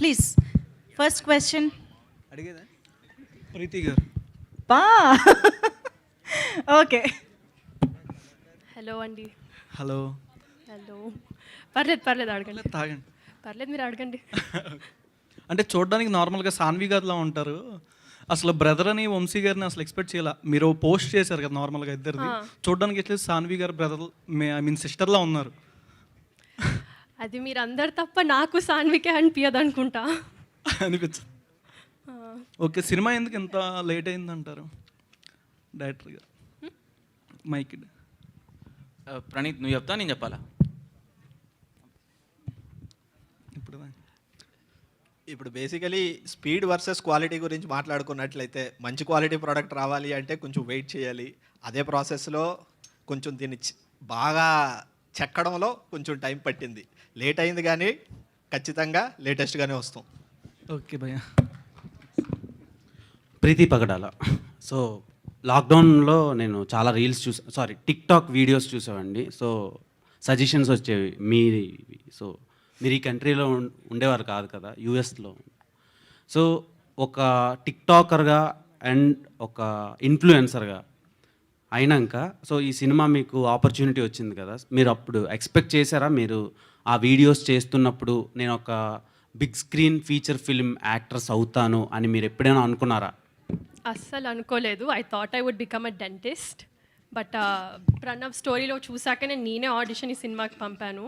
Please first question అడిగేదా ప్రీతి గారు. పా okay. Hello అండి. హలో. హలో. పర్లేదు అడగండి. తాగండి. పర్లేదు మీరు అడగండి. అంటే చూడడానికి నార్మల్గా సాన్వి గారిలా ఉంటారు. అసలు బ్రదర్ అని వంశీ గారిని అసలు ఎక్స్పెక్ట్ చేయాల. మీరు పోస్ట్ చేశారు కదా నార్మల్గా ఇద్దరిది, చూడడానికి ఎట్లా సాన్వి గారు బ్రదర్ ఐ మీన్ సిస్టర్లా ఉన్నారు. అది మీరు అందరు తప్ప నాకు సాన్వికే అనిపించదు అనుకుంటా. అనిపించదు. ఓకే, సినిమా ఎందుకు ఇంత లేట్ అయిందంటారు డైరెక్టర్ గారు? మైక్ ప్రణీత్ నువ్వు చెప్తా నేను చెప్పాలా? ఇప్పుడు బేసికలీ స్పీడ్ వర్సెస్ క్వాలిటీ గురించి మాట్లాడుకున్నట్లయితే మంచి క్వాలిటీ ప్రోడక్ట్ రావాలి అంటే కొంచెం వెయిట్ చేయాలి. అదే ప్రాసెస్లో కొంచెం దీన్ని బాగా చెక్కడంలో కొంచెం టైం పట్టింది. లేట్ అయింది కానీ ఖచ్చితంగా లేటెస్ట్గానే వస్తాం. ఓకే భయ్యా. ప్రీతి పగడాల. సో లాక్డౌన్లో నేను చాలా రీల్స్ టిక్టాక్ వీడియోస్ చూసామండి. సో సజెషన్స్ వచ్చేవి సో మీరు ఈ కంట్రీలో ఉండేవారు కాదు కదా, యూఎస్లో. సో ఒక టిక్టాకర్గా అండ్ ఒక ఇన్ఫ్లుయెన్సర్గా అయినాక సో ఈ సినిమా మీకు ఆపర్చునిటీ వచ్చింది కదా, మీరు అప్పుడు ఎక్స్పెక్ట్ చేశారా? మీరు ఆ వీడియోస్ చేస్తున్నప్పుడు నేను ఒక big screen feature film actress అవుతాను అని మీరు ఎప్పుడైనా అనుకున్నారా? అస్సలు అనుకోలేదు. I thought I would become a dentist. But Pranav స్టోరీలో చూసాక నేనే ఆడిషన్ ఈ సినిమాకి పంపాను.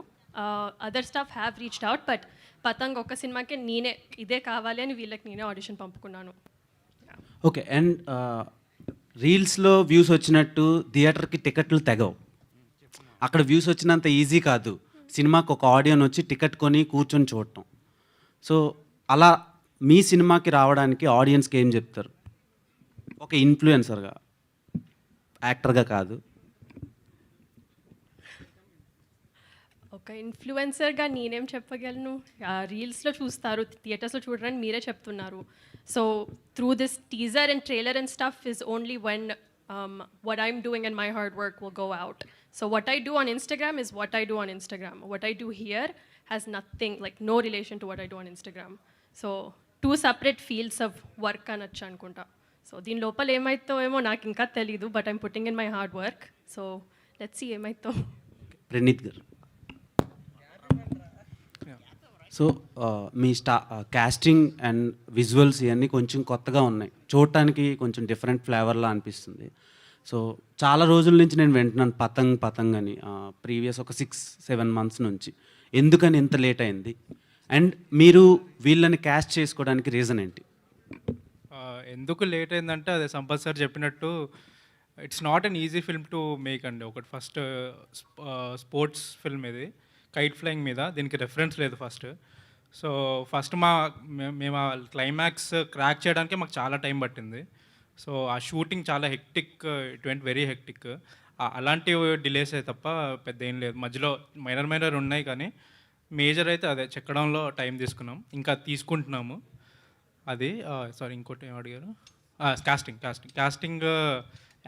Other staff have reached out, but Patang ఒక్క సినిమాకే నేనే ఇదే కావాలి అని వీళ్ళకి నేనే ఆడిషన్ పంపుకున్నాను. ఓకే. అండ్ రీల్స్లో వ్యూస్ వచ్చినట్టు థియేటర్కి టికెట్లు తెగవు. అక్కడ వ్యూస్ వచ్చినంత ఈజీ కాదు సినిమాకి ఒక ఆడియన్ వచ్చి టికెట్ కొని కూర్చొని చూడటం. సో అలా మీ సినిమాకి రావడానికి ఆడియన్స్కి ఏం చెప్తారు? ఒక ఇన్ఫ్లుయెన్సర్గా, యాక్టర్గా కాదు. ఒక ఇన్ఫ్లుయెన్సర్గా నేనేం చెప్పగలను? రీల్స్లో చూస్తారు, థియేటర్స్లో చూడరని మీరే చెప్తున్నారు. So through this teaser and trailer and stuff is only when what I'm doing and my hard work will go out. So what I do on Instagram is what I do on Instagram. What I do here has nothing, like no relation to what I do on Instagram. So two separate fields of work అనొచ్చు అనుకుంటా. So దీని లోపల ఏమైతో ఏమో నాకు ఇంకా తెలీదు, but I'm putting in my hard work. So let's see ఏమైతో. Praneeth garu. So మీ కాస్టింగ్ అండ్ విజువల్స్ ఇవన్నీ కొంచెం కొత్తగా ఉన్నాయి, చూడటానికి కొంచెం డిఫరెంట్ ఫ్లేవర్లా అనిపిస్తుంది. సో చాలా రోజుల నుంచి నేను వింటున్నాను పతంగ్ అని, ప్రీవియస్ ఒక 6-7 months నుంచి. ఎందుకని ఇంత లేట్ అయింది? అండ్ మీరు వీళ్ళని క్యాస్ట్ చేసుకోవడానికి రీజన్ ఏంటి? ఎందుకు లేట్ అయిందంటే అదే సంపత్ సార్ చెప్పినట్టు it's not an easy film to make అండి. ఒకటి ఫస్ట్ స్పోర్ట్స్ ఫిల్మ్ ఇది, కైట్ ఫ్లయింగ్ మీద, దీనికి రెఫరెన్స్ లేదు ఫస్ట్. సో ఫస్ట్ మేము ఆ క్లైమాక్స్ క్రాక్ చేయడానికి మాకు చాలా టైం పట్టింది. సో ఆ షూటింగ్ చాలా hectic, it went very hectic. అలాంటి డిలేస్ అయితే తప్ప పెద్ద ఏం లేదు. మధ్యలో మైనర్ ఉన్నాయి కానీ మేజర్ అయితే అదే చెక్కడంలో టైం తీసుకున్నాం, ఇంకా తీసుకుంటున్నాము. అది ఇంకోటి ఏం అడిగారు? కాస్టింగ్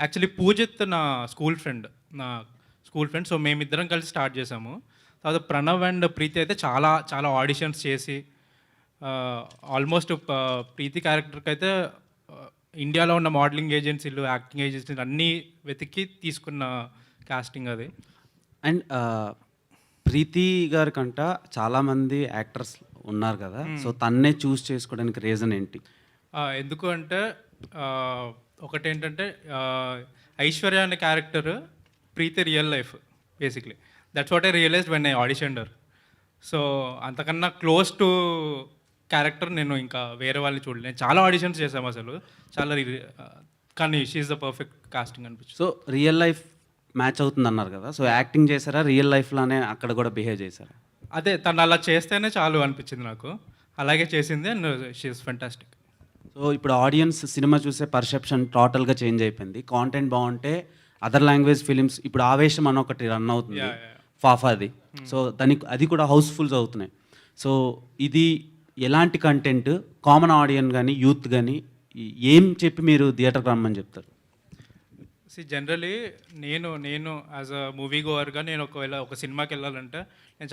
యాక్చువల్లీ పూజిత్ నా స్కూల్ ఫ్రెండ్. సో మేమిద్దరం కలిసి స్టార్ట్ చేసాము. తర్వాత ప్రణవ్ అండ్ ప్రీతి అయితే చాలా చాలా ఆడిషన్స్ చేసి ఆల్మోస్ట్ ప్రీతి క్యారెక్టర్కి అయితే ఇండియాలో ఉన్న మోడలింగ్ ఏజెన్సీలు, యాక్టింగ్ ఏజెన్సీలు అన్నీ వెతికి తీసుకున్న కాస్టింగ్ అది. అండ్ ప్రీతి గారి కంట చాలామంది యాక్టర్స్ ఉన్నారు కదా, సో తన్నే చూస్ చేసుకోవడానికి రీజన్ ఏంటి? ఎందుకు అంటే ఒకటేంటంటే ఐశ్వర్య అనే character Preethi real life basically. That's what I realized when I auditioned her. So అంతకన్నా క్లోజ్ టు క్యారెక్టర్ నేను ఇంకా వేరే వాళ్ళని చూడలేదు. నేను చాలా ఆడిషన్స్ చేసాము అసలు చాలా, కానీ షీఈస్ ద పర్ఫెక్ట్ కాస్టింగ్ అనిపించింది. సో రియల్ లైఫ్ మ్యాచ్ అవుతుంది అన్నారు కదా, సో యాక్టింగ్ చేశారా, రియల్ లైఫ్లోనే అక్కడ కూడా బిహేవ్ చేశారా? అదే తను అలా చేస్తేనే చాలు అనిపించింది నాకు, అలాగే చేసింది. And she's fantastic. సో ఇప్పుడు ఆడియన్స్ సినిమా చూసే పర్సెప్షన్ టోటల్గా చేంజ్ అయిపోయింది. కాంటెంట్ బాగుంటే అదర్ లాంగ్వేజ్ ఫిలిమ్స్, ఇప్పుడు ఆవేశం అని ఒకటి రన్ అవుతుంది, ఫాఫాది. సో దానికి అది కూడా హౌస్ఫుల్స్ అవుతున్నాయి. సో ఇది ఎలాంటి కంటెంట్ కామన్ ఆడియన్ కానీ యూత్ కానీ ఏం చెప్పి మీరు థియేటర్కి రమ్మని చెప్తారు? జనరలీ నేను యాజ్ అ మూవీ గోవర్గా నేను ఒకవేళ ఒక సినిమాకి వెళ్ళాలంటే నేను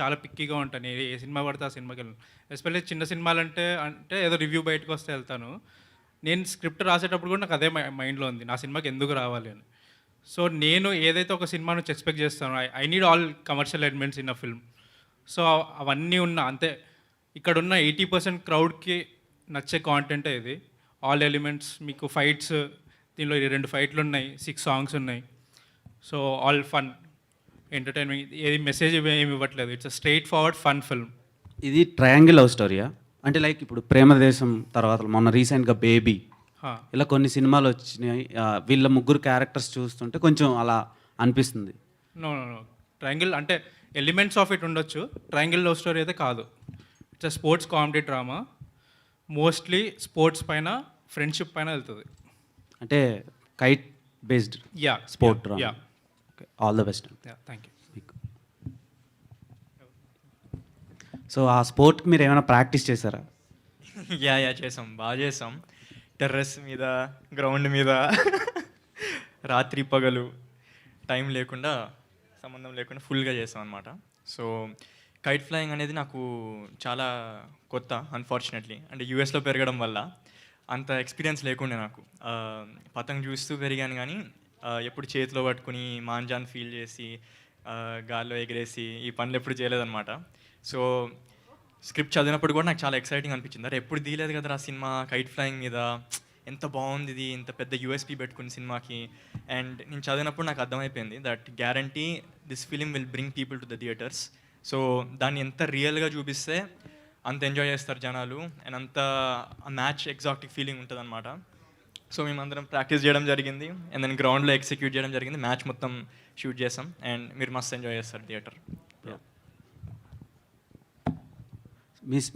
చాలా పిక్కీగా ఉంటాను. ఏ సినిమా పడితే ఆ సినిమాకి వెళ్ళను. ఎస్పెషల్లీ చిన్న సినిమాలు అంటే ఏదో రివ్యూ బయటకు వస్తే వెళ్తాను. నేను స్క్రిప్ట్ రాసేటప్పుడు కూడా నాకు అదే మైండ్లో ఉంది, నా సినిమాకి ఎందుకు రావాలి అని. సో నేను ఏదైతే ఒక సినిమా నుంచి ఎక్స్పెక్ట్ చేస్తానో I need all commercial elements in a film. So అవన్నీ అంతే ఇక్కడున్న 80% క్రౌడ్కి నచ్చే కాంటెంటే ఇది. ఆల్ ఎలిమెంట్స్, మీకు ఫైట్స్, దీనిలో 2 ఫైట్లు ఉన్నాయి, 6 సాంగ్స్ ఉన్నాయి. సో ఆల్ ఫన్ ఎంటర్టైన్మెంట్, ఏది మెసేజ్ ఏమి ఇవ్వట్లేదు. It's a straight forward fun film. ఇది ట్రయాంగిల్ లవ్ స్టోరీయా? అంటే లైక్ ఇప్పుడు ప్రేమదేశం తర్వాత మొన్న రీసెంట్గా బేబీ, ఇలా కొన్ని సినిమాలు వచ్చినాయి. వీళ్ళ ముగ్గురు క్యారెక్టర్స్ చూస్తుంటే కొంచెం అలా అనిపిస్తుంది. నో ట్రయాంగిల్ అంటే ఎలిమెంట్స్ ఆఫ్ ఇట్ ఉండొచ్చు, ట్రయాంగిల్ లవ్ స్టోరీ అయితే కాదు. It's a sports comedy drama, mostly sports పైన, ఫ్రెండ్షిప్ పైన వెళ్తుంది. అంటే kite based yeah sport drama. All the best. Thank you. So ఆ స్పోర్ట్కి మీరు ఏమైనా ప్రాక్టీస్ చేశారా? యా చేసాం, బాగా చేసాం. టెర్రస్ మీద, గ్రౌండ్ మీద, రాత్రి పగలు టైం లేకుండా, సంబంధం లేకుండా ఫుల్గా చేసాం అనమాట. సో కైట్ ఫ్లయింగ్ అనేది నాకు చాలా కొత్త, అన్ఫార్చునేట్లీ. అంటే యూఎస్లో పెరగడం వల్ల అంత ఎక్స్పీరియన్స్ లేకుండే నాకు. పతంగ్ చూస్తూ పెరిగాను కానీ ఎప్పుడు చేతిలో పట్టుకుని మాంజాన్ ఫీల్ చేసి గాల్లో ఎగిరేసి ఈ పనులు ఎప్పుడు చేయలేదన్నమాట. సో స్క్రిప్ట్ చదివినప్పుడు కూడా నాకు చాలా ఎక్సైటింగ్ అనిపించింది. అరే ఎప్పుడు తీయలేదు కదా ఆ సినిమా కైట్ ఫ్లయింగ్ మీద, ఎంత బాగుంది ఇది, ఇంత పెద్ద యూఎస్పీ పెట్టుకున్న సినిమాకి. అండ్ నేను చదివినప్పుడు నాకు అర్థమైపోయింది that guarantee this film will bring people to the theatres. So దాన్ని ఎంత రియల్గా చూపిస్తే అంత ఎంజాయ్ చేస్తారు జనాలు, అండ్ అంత మ్యాచ్ ఎగ్జాక్టిక్ ఫీలింగ్ ఉంటుంది అనమాట. సో మేమందరం ప్రాక్టీస్ చేయడం జరిగింది, అండ్ దెన్ గ్రౌండ్లో ఎగ్జిక్యూట్ చేయడం జరిగింది. మ్యాచ్ మొత్తం షూట్ చేసాం, అండ్ మీరు మస్తు ఎంజాయ్ చేస్తారు థియేటర్.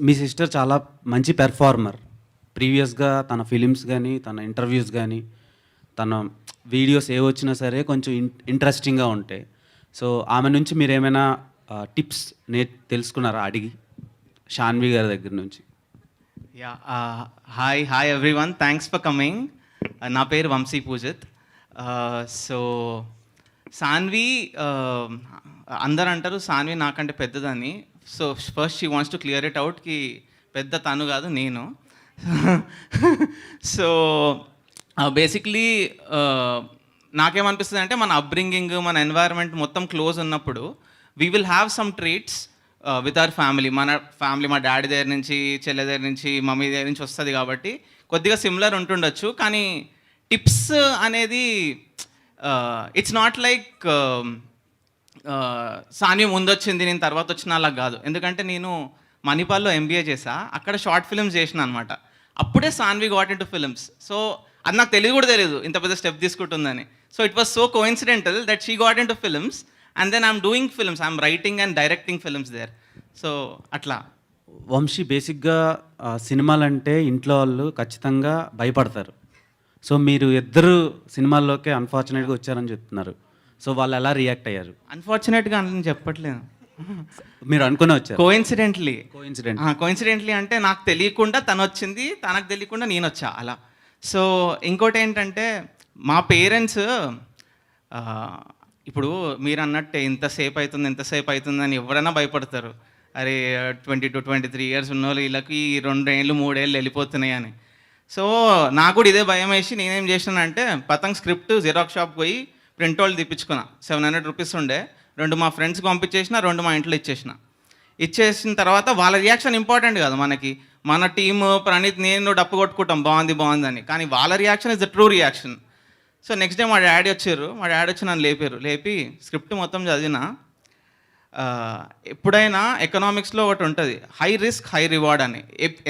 మీ సిస్టర్ చాలా మంచి పెర్ఫార్మర్. ప్రీవియస్గా తన ఫిలిమ్స్ కానీ, తన ఇంటర్వ్యూస్ కానీ, తన వీడియోస్ ఏ వచ్చినా సరే కొంచెం ఇంట్రెస్టింగ్గా ఉంటాయి. సో ఆమె నుంచి మీరు ఏమైనా టిప్స్ తెలుసుకున్నారా అడిగి, షాన్వి గారి దగ్గర నుంచి? Yeah hi everyone, thanks for coming. నా పేరు వంశీ పూజిత్. సో సాన్వి, అందరు అంటారు సాన్వి నాకంటే పెద్దదని. So first she wants to clear it out కి పెద్ద తను కాదు, నేను. సో బేసిక్లీ నాకేమనిపిస్తుంది అంటే మన అప్బ్రింగింగ్, మన ఎన్వైరన్మెంట్ మొత్తం క్లోజ్ ఉన్నప్పుడు we will have some treats with our family. మన ఫ్యామిలీ మా డాడీ దగ్గర నుంచి, చెల్లె దగ్గర నుంచి, మమ్మీ దగ్గర నుంచి వస్తుంది కాబట్టి కొద్దిగా సిమిలర్ ఉంటుండొచ్చు. కానీ టిప్స్ అనేది ఇట్స్ నాట్ లైక్ సాన్వి ముందు వచ్చింది నేను తర్వాత వచ్చిన అలా కాదు. ఎందుకంటే నేను మణిపాల్లో ఎంబీఏ చేసా, అక్కడ షార్ట్ ఫిల్మ్స్ చేసిన అనమాట. అప్పుడే Saanvi got in to films. So అది నాకు తెలియదు కూడా తెలియదు ఇంత పెద్ద స్టెప్ తీసుకుంటుందని. So it was so coincidental that she got in to films, and then I'm doing films, I'm writing and directing films there. So అట్లా. వంశీ, బేసిక్గా సినిమాలంటే ఇంట్లో వాళ్ళు ఖచ్చితంగా భయపడతారు. సో మీరు ఇద్దరు సినిమాల్లోకే అన్ఫార్చునేట్గా వచ్చారని చెప్తున్నారు. సో వాళ్ళు ఎలా రియాక్ట్ అయ్యారు? అన్ఫార్చునేట్గా అని చెప్పట్లేదు, మీరు అనుకునే వచ్చారు. కోఇన్సిడెంట్లీ అంటే నాకు తెలియకుండా తను వచ్చింది, తనకు తెలియకుండా నేను వచ్చా అలా. సో ఇంకోటి ఏంటంటే మా పేరెంట్స్ ఇప్పుడు మీరు అన్నట్టే ఎంతసేపు అవుతుంది అని ఎవరైనా భయపడతారు. అరే 20 to 23 years ఉన్న వాళ్ళు వీళ్ళకి 2 ఏళ్ళు 3 ఏళ్ళు వెళ్ళిపోతున్నాయి అని. సో నాకు కూడా ఇదే భయం వేసి నేనేం చేసినానంటే పతంగ్ స్క్రిప్ట్ జిరాక్స్ షాప్ పోయి ప్రింట్ వాళ్ళు తెప్పించుకున్నా. 700 rupees ఉండే, 2 మా ఫ్రెండ్స్కి పంపించేసిన, 2 మా ఇంట్లో ఇచ్చేసిన తర్వాత వాళ్ళ రియాక్షన్ ఇంపార్టెంట్ కాదు మనకి. మన టీము ప్రణీత్ నేను డప్పు కొట్టుకుంటాం బాగుందని, కానీ వాళ్ళ reaction is the true reaction. So next day మా డాడీ వచ్చి నన్ను లేపి స్క్రిప్ట్ మొత్తం చదివిన. ఎప్పుడైనా ఎకనామిక్స్లో ఒకటి ఉంటుంది, హై రిస్క్ హై రివార్డ్ అని.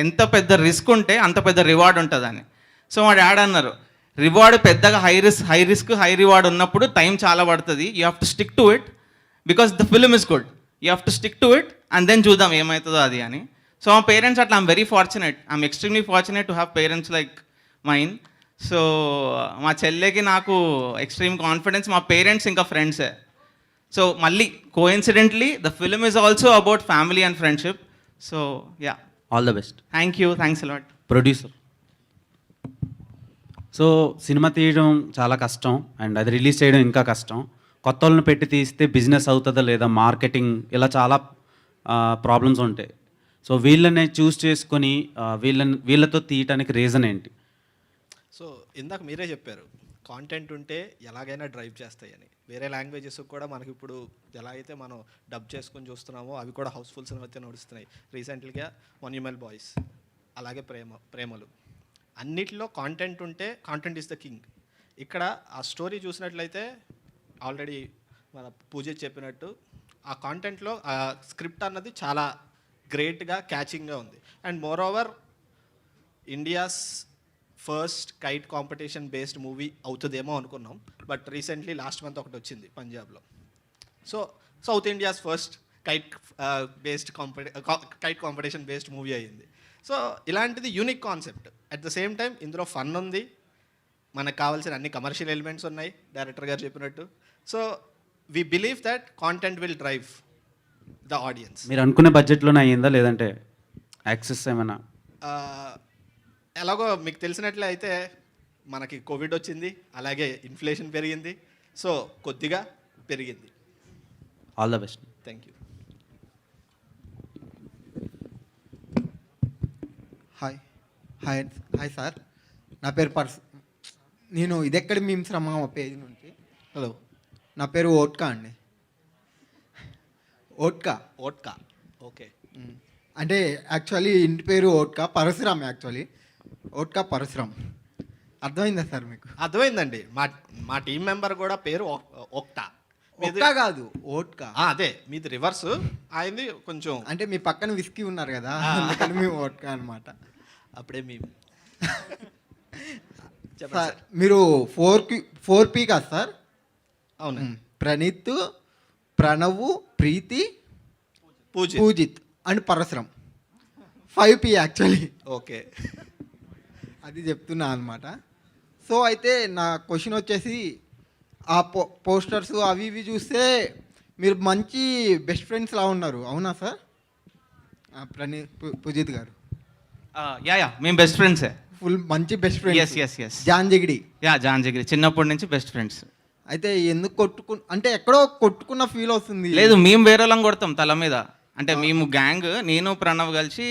ఎంత పెద్ద రిస్క్ ఉంటే అంత పెద్ద రివార్డ్ ఉంటుందని. సో మా డాడీ అన్నారు, రివార్డ్ పెద్దగా హై రిస్క్ హై రివార్డ్ ఉన్నప్పుడు టైం చాలా పడుతుంది, you have to stick to it because the film is good, you have to stick to it and then చూద్దాం ఏమవుతుందో అది అని. సో మా పేరెంట్స్ అట్లా, I'm very fortunate, I'm extremely fortunate to have parents like mine. So మా చెల్లెకి నాకు extreme confidence, మా పేరెంట్స్ ఇంకా ఫ్రెండ్సే. సో మళ్ళీ coincidentally the film is also about family and friendship. So yeah, all the best. Thank you, thanks a lot. Producer. So cinema తీయడం చాలా కష్టం అండ్ అది రిలీజ్ చేయడం ఇంకా కష్టం. కొత్త వాళ్ళని పెట్టి తీస్తే బిజినెస్ అవుతుందా లేదా, మార్కెటింగ్, ఇలా చాలా ప్రాబ్లమ్స్ ఉంటాయి. సో వీళ్ళని చూస్ చేసుకొని వీళ్ళతో తీయటానికి రీజన్ ఏంటి? సో ఇందాక మీరే చెప్పారు కాంటెంట్ ఉంటే ఎలాగైనా డ్రైవ్ చేస్తాయని. వేరే లాంగ్వేజెస్ కూడా మనకి ఇప్పుడు ఎలా అయితే మనం డబ్ చేసుకొని చూస్తున్నామో అవి కూడా హౌస్ఫుల్స్ అయితే నడుస్తున్నాయి. రీసెంట్గా మొన్యుమల్ బాయ్స్, అలాగే ప్రేమలు, అన్నిటిలో కాంటెంట్ ఉంటే కాంటెంట్ ఈస్ ద కింగ్. ఇక్కడ ఆ స్టోరీ చూసినట్లయితే ఆల్రెడీ మన పూజ చెప్పినట్టు ఆ కాంటెంట్లో ఆ స్క్రిప్ట్ అన్నది చాలా గ్రేట్గా క్యాచింగ్గా ఉంది. And more over India's first kite competition based movie అవుతుందేమో అనుకున్నాం, బట్ రీసెంట్లీ లాస్ట్ మంత్ ఒకటి వచ్చింది పంజాబ్లో. So south India's first kite competition based movie అయ్యింది. సో ఇలాంటిది unique concept. At the same time ఇందులో ఫన్ ఉంది, మనకు కావాల్సిన అన్ని కమర్షియల్ ఎలిమెంట్స్ ఉన్నాయి డైరెక్టర్ గారు చెప్పినట్టు. So we believe that content will drive the audience. మీరు అనుకునే బడ్జెట్లోనే అయ్యిందా లేదంటే యాక్సెస్ ఏమైనా? ఎలాగో మీకు తెలిసినట్లే అయితే మనకి కోవిడ్ వచ్చింది, అలాగే ఇన్ఫ్లేషన్ పెరిగింది, సో కొద్దిగా పెరిగింది. All the best. Thank you. Hi hi hi sir, నా పేరు నేను ఇదెక్కడ మీమ్స్ రమ్మా పేజ్ నుంచి. హలో, నా పేరు ఓట్కా అండి. Vodka okay. అంటే యాక్చువల్లీ ఇంటి పేరు ఓట్కా పరశురామ్. యాక్చువల్లీ ఓట్కా పరశురామ్. అర్థమైందా సార్ మీకు? అర్థమైందండి. మా టీం మెంబర్ కూడా పేరు ఓక్టా. ఓట్కా కాదు, ఓట్కా. అదే మీది రివర్స్, ఆయనది కొంచెం. అంటే మీ పక్కన విస్కీ ఉన్నారు కదా, అందుకని మేము ఓట్కా అనమాట. అప్పుడే మేము సార్ మీరు 4P కాదు సార్? అవును. Praneeth, Pranav, Preethi, Pujith and Parashuram. 5P actually. Okay, అది చెప్తున్నా అనమాట. సో అయితే నా క్వశ్చన్ వచ్చేసి, ఆ పోస్టర్స్ అవి ఇవి చూస్తే మీరు మంచి బెస్ట్ ఫ్రెండ్స్ లా ఉన్నారు, అవునా సార్? పూజిత్ గారు యా మేము బెస్ట్ ఫ్రెండ్సే. ఫుల్ మంచి బెస్ట్ Yes. ఫ్రెండ్స్. జాంజిగిడి. జాన్ జిగిరి చిన్నప్పటి నుంచి బెస్ట్ ఫ్రెండ్స్. అయితే ఎందుకు అంటే ఎక్కడో కొట్టుకున్న ఫీల్ వస్తుంది. లేదు, మేము వేరేలాగా కొడతాం తల మీద. అంటే మేము గ్యాంగ్, నేను ప్రణవ్ కలిసి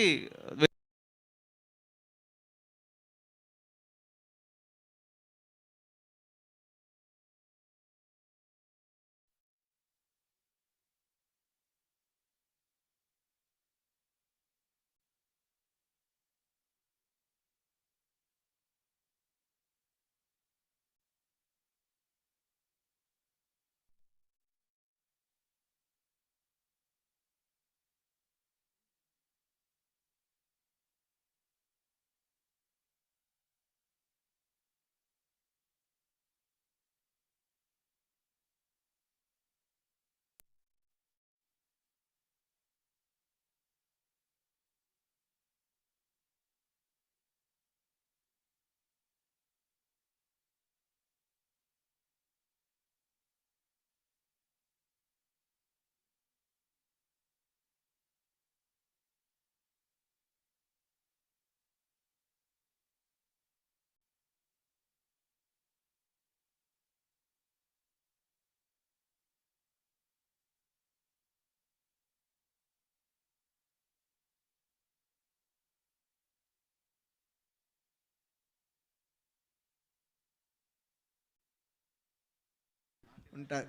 ఉంటారు.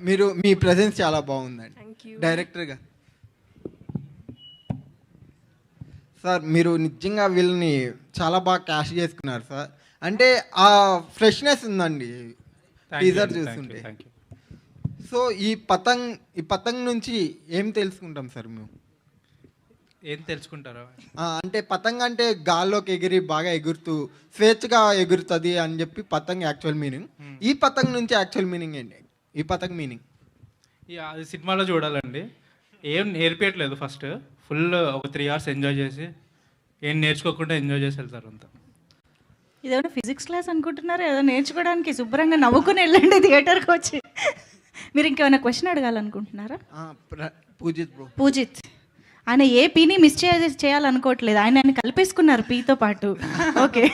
మీరు మీ ప్రెజెన్స్ చాలా బాగుందండి Thank you. డైరెక్టర్గా. సార్ మీరు నిజంగా వీళ్ళని చాలా బాగా క్యాష్ చేసుకున్నారు సార్. అంటే ఆ ఫ్రెష్నెస్ ఉందండి టీజర్ చూస్తుంటే. సో ఈ పతంగ్ నుంచి ఏం తెలుసుకుంటాం సార్ మేము? ఏం తెలుసుకుంటారా? అంటే పతంగ్ అంటే గాల్లోకి ఎగిరి బాగా ఎగురుతూ స్వేచ్ఛగా ఎగురుతుంది అని చెప్పి పతంగ్ యాక్చువల్ మీనింగ్. ఈ పతంగ్ నుంచి యాక్చువల్ మీనింగ్ ఏంటి? ఈ పతంగ్ మీనింగ్ అది సినిమాలో చూడాలండి. ఏం నేర్పించట్లేదు. ఫస్ట్ ఫుల్ ఒక 3 hours ఎంజాయ్ చేసి, ఏం నేర్చుకోకుండా ఎంజాయ్ చేసి వెళ్తారు అంతా. ఇదేమైనా ఫిజిక్స్ క్లాస్ అనుకుంటున్నారా? ఏదో నేర్చుకోవడానికి శుభ్రంగా నవ్వుకుని వెళ్ళండి థియేటర్కి వచ్చి. మీరు ఇంకేమైనా క్వశ్చన్ అడగాలనుకుంటున్నారా? పూజిత్ బ్రో. పూజిత్, ఆయన ఏ పీని మిస్ చేయాలనుకోవట్లేదు, ఆయన కలిపేసుకున్నారు పీతో పాటు. ఓకే.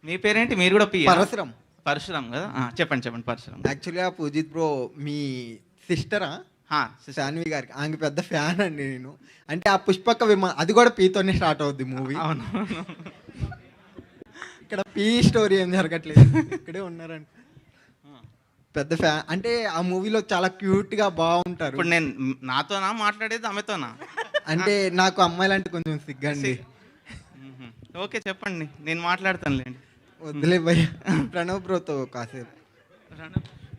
మీ పేరేంటి? మీరు కూడా పి పరశురం. పరశురామ్ కదా? చెప్పండి పరశురామ్. యాక్చువల్గా పూజిత్ బ్రో మీ సిస్టరా శాన్వి గారికి, ఆమె పెద్ద ఫ్యాన్ అండి నేను. అంటే ఆ పుష్పక విమానం అది కూడా పీతోనే స్టార్ట్ అవుద్ది మూవీ. అవును. ఇక్కడ పీ స్టోరీ ఏం జరగట్లేదు, ఇక్కడే ఉన్నారండి. పెద్ద ఫ్యాన్. అంటే ఆ మూవీలో చాలా క్యూట్గా బాగుంటారు. ఇప్పుడు నేను నాతోనా మాట్లాడేది ఆమెతోనా? అంటే నాకు అమ్మాయిలంటే కొంచెం సిగ్గండి. ఓకే చెప్పండి, నేను మాట్లాడతానులేండి. వద్దులే భయ్య. ప్రణవ్ బ్రోతో కాసేపు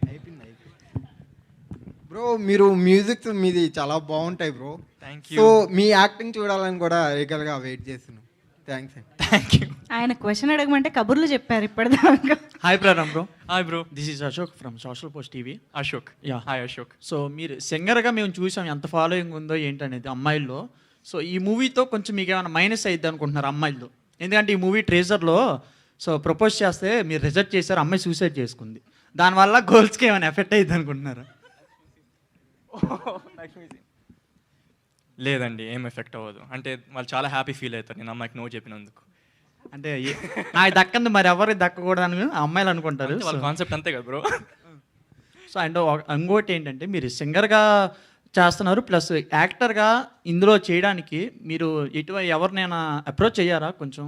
అయిపోయింది. బ్రో మీరు మ్యూజిక్ మీది చాలా బాగుంటాయి బ్రో. సో మీ యాక్టింగ్ చూడాలని కూడా గా వెయిట్ చేస్తున్నాం. థ్యాంక్స్ అండి. Thank you. ఆయన క్వశ్చన్ అడగమంటే కబుర్లు చెప్పారు ఇప్పటిదాకా. Hi Pranam bro. Hi bro. This is Ashok from social post TV. Ashok. Yeah. Hi Ashok. So మీరు సింగర్గా మేము చూసాం ఎంత ఫాలోయింగ్ ఉందో ఏంటనేది అమ్మాయిల్లో. సో ఈ మూవీతో కొంచెం మీకు ఏమైనా మైనస్ అయ్యిద్ది అనుకుంటున్నారు అమ్మాయిల్లో? ఎందుకంటే ఈ మూవీ ట్రేజర్లో సో ప్రపోజ్ చేస్తే మీరు రిజెక్ట్ చేశారు, అమ్మాయి సూసైడ్ చేసుకుంది. దానివల్ల గర్ల్స్కి ఏమైనా ఎఫెక్ట్ అయ్యిద్ది అనుకుంటున్నారా? లేదండి, ఏం ఎఫెక్ట్ అవ్వదు. అంటే వాళ్ళు చాలా హ్యాపీ ఫీల్ అవుతారు నేను అమ్మాయికి నో చెప్పినందుకు. అంటే నాకు దక్కంది మరి ఎవరికి దక్కకూడదని అమ్మాయిలు అనుకుంటారు. వాళ్ళ కాన్సెప్ట్ అంతే కదా బ్రో. సో అండ్ ఇంకోటి ఏంటంటే మీరు సింగర్గా చేస్తున్నారు ప్లస్ యాక్టర్గా ఇందులో చేయడానికి మీరు ఎవరినైనా అప్రోచ్ అయ్యారా కొంచెం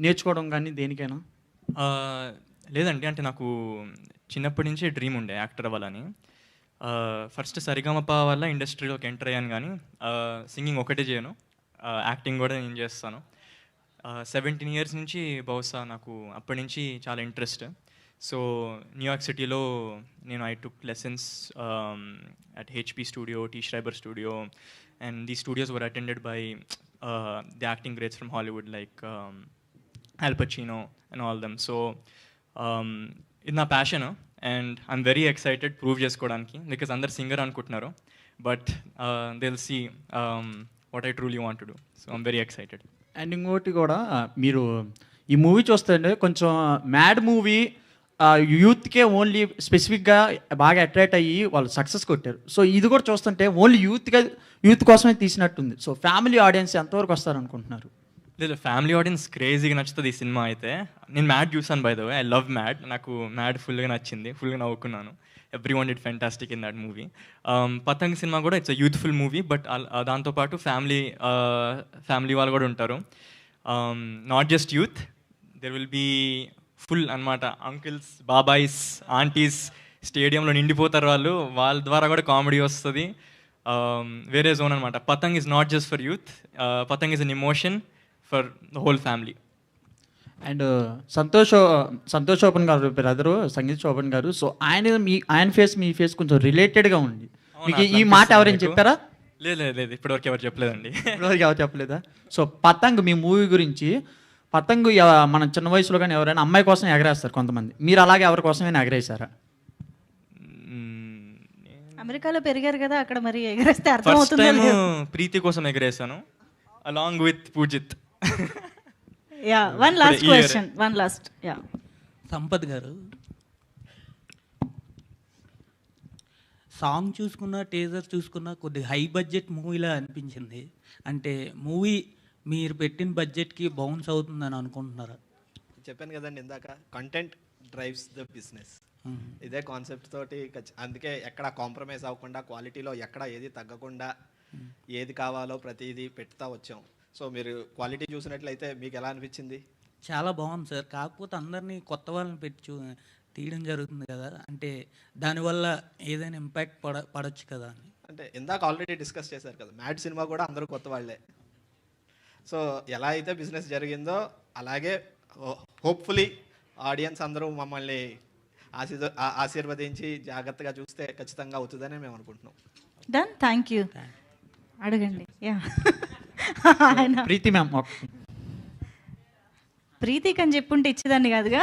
నేర్చుకోవడం కానీ దేనికైనా? లేదండి, అంటే నాకు చిన్నప్పటి నుంచి డ్రీమ్ ఉండే యాక్టర్ అవ్వాలని. ఫస్ట్ సరిగమప వల్ల ఇండస్ట్రీలోకి ఎంటర్ అయ్యాను, కానీ సింగింగ్ ఒకటే చేయను, యాక్టింగ్ కూడా నేను చేస్తాను. 17 years నుంచి బహుశా నాకు అప్పటి నుంచి చాలా ఇంట్రెస్ట్. సో న్యూయార్క్ సిటీలో నేను I took lessons at HP studio, T Schreiber studio, and the studios were attended by the acting greats from Hollywood like Al Pacino and all them. So ఇది నా passion and I'm very excited prove చేసుకోవడానికి, because అందరు singer అనుకుంటున్నారు, but they will see what I truly want to do. So I'm very excited. And ఇంకోటి కూడా మీరు ఈ movie చూస్తుంటే కొంచెం మ్యాడ్ మూవీ యూత్కే ఓన్లీ స్పెసిఫిక్గా బాగా అట్రాక్ట్ అయ్యి వాళ్ళు సక్సెస్ కొట్టారు. సో ఇది కూడా చూస్తుంటే ఓన్లీ యూత్ కోసమే తీసినట్టుంది. సో ఫ్యామిలీ ఆడియన్స్ ఎంతవరకు వస్తారు అనుకుంటున్నారు? లేదు, ఫ్యామిలీ ఆడియన్స్ క్రేజీగా నచ్చుతుంది ఈ సినిమా అయితే. నేను మ్యాడ్ చూసాను by the way, I love Mad. నాకు మ్యాడ్ ఫుల్గా నచ్చింది, ఫుల్గా నవ్వుకున్నాను. Everyone did fantastic in that movie. Patang సినిమా కూడా it's a youthful movie, but దాంతోపాటు ఫ్యామిలీ వాళ్ళు కూడా ఉంటారు. Not just youth, there will be full అనమాట. అంకిల్స్, బాబాయ్స్, ఆంటీస్ స్టేడియంలో నిండిపోతారు వాళ్ళు. వాళ్ళ ద్వారా కూడా కామెడీ వస్తుంది. వేరే జోన్ అనమాట. Patang is not just for youth, Patang is an emotion for the whole family. And Santosh ఓపెన్ గారు బ్రదరు, సంగీత్ శోభన్ గారు. సో ఆయన ఫేస్ మీ ఫేస్ కొంచెం రిలేటెడ్గా ఉంది. మీకు ఈ మాట ఎవరైనా చెప్పారా? లేదు, ఇప్పటివరకు ఎవరు చెప్పలేదండి. ఇప్పటివరకు ఎవరు చెప్పలేదా? సో పతంగ్ మీ మూవీ గురించి, పతంగ్ మన చిన్న వయసులో కానీ ఎవరైనా అమ్మాయి కోసం ఎగరేస్తారు కొంతమంది, మీరు అలాగే ఎవరి కోసమైనా ఎగరేసారా? అమెరికాలో పెరిగారు కదా, అక్కడ మరి ఎగరేస్తే అర్థం ఫస్ట్ అవుతుంది. టైం ప్రీతి కోసం ఎగరేసాను along with Pujith. Yeah, one last. Yeah, Sampath garu, song చూసుకున్న టీజర్ చూసుకున్న కొద్దిగా హై బడ్జెట్ మూవీలా అనిపించింది. అంటే మూవీ మీరు పెట్టిన బడ్జెట్కి బౌన్స్ అవుతుందని అనుకుంటున్నారా? చెప్పాను కదండి ఇందాక, కంటెంట్ డ్రైవ్స్ ద బిజినెస్. ఇదే కాన్సెప్ట్ తోటి అందుకే ఎక్కడ కాంప్రమైజ్ అవ్వకుండా, క్వాలిటీలో ఎక్కడ ఏది తగ్గకుండా, ఏది కావాలో ప్రతిదీ పెడతా వచ్చాం. సో మీరు క్వాలిటీ చూసినట్లయితే మీకు ఎలా అనిపించింది? చాలా బాగుంది సార్. కాకపోతే అందరినీ కొత్త వాళ్ళని పెట్టి తీయడం జరుగుతుంది కదా, అంటే దానివల్ల ఏదైనా ఇంపాక్ట్ పడవచ్చు కదా అని. అంటే ఇందాక ఆల్రెడీ డిస్కస్ చేశారు కదా, మ్యాడ్ సినిమా కూడా అందరూ కొత్త వాళ్ళే. సో ఎలా అయితే బిజినెస్ జరిగిందో అలాగే హోప్ఫుల్లీ ఆడియన్స్ అందరూ మమ్మల్ని ఆశీర్వదించి జాగ్రత్తగా చూస్తే ఖచ్చితంగా అవుతుందని మేము అనుకుంటున్నాం. Done, thank you. అడగండి. యా, ప్రీతి మ్యామ్. ప్రీతికి అని చెప్పుంటే ఇచ్చేదాన్ని కాదుగా.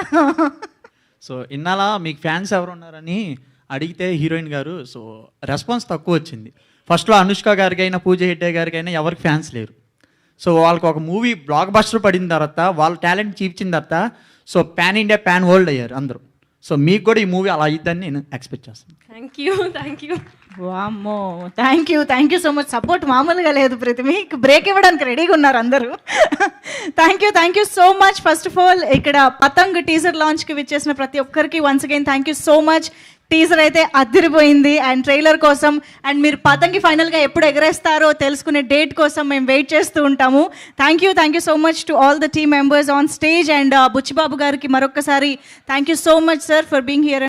సో ఇన్నాళ్ళ మీకు ఫ్యాన్స్ ఎవరు ఉన్నారని అడిగితే హీరోయిన్ గారు, సో రెస్పాన్స్ తక్కువ వచ్చింది. ఫస్ట్లో అనుష్క గారికి అయినా, పూజ హెగ్డే గారికి అయినా ఎవరికి ఫ్యాన్స్ లేరు. సో వాళ్ళకి ఒక మూవీ బ్లాక్ బస్టర్ పడిన తర్వాత, వాళ్ళ టాలెంట్ చూపించిన తర్వాత, so pan India, pan world అయ్యారు అందరూ. సో మీకు కూడా ఈ మూవీ అలా అయిద్దని నేను ఎక్స్పెక్ట్ చేస్తాను. Thank you. వామ్మో, thank you so much. Support మామూలుగా లేదు ప్రతిమి, బ్రేక్ ఇవ్వడానికి రెడీగా ఉన్నారు అందరూ. Thank you so much. First of all ఇక్కడ పతంగ్ టీజర్ లాంచ్కి విచ్చేసిన ప్రతి ఒక్కరికి once again thank you so much. Teaser అయితే అదిరిపోయింది అండ్ ట్రైలర్ కోసం అండ్ మీరు పతంగి ఫైనల్గా ఎప్పుడు ఎగరేస్తారో తెలుసుకునే డేట్ కోసం మేము వెయిట్ చేస్తూ ఉంటాము. Thank you so much to all the team members on stage and Buchibabu గారికి మరొకసారి thank you so much sir for being here.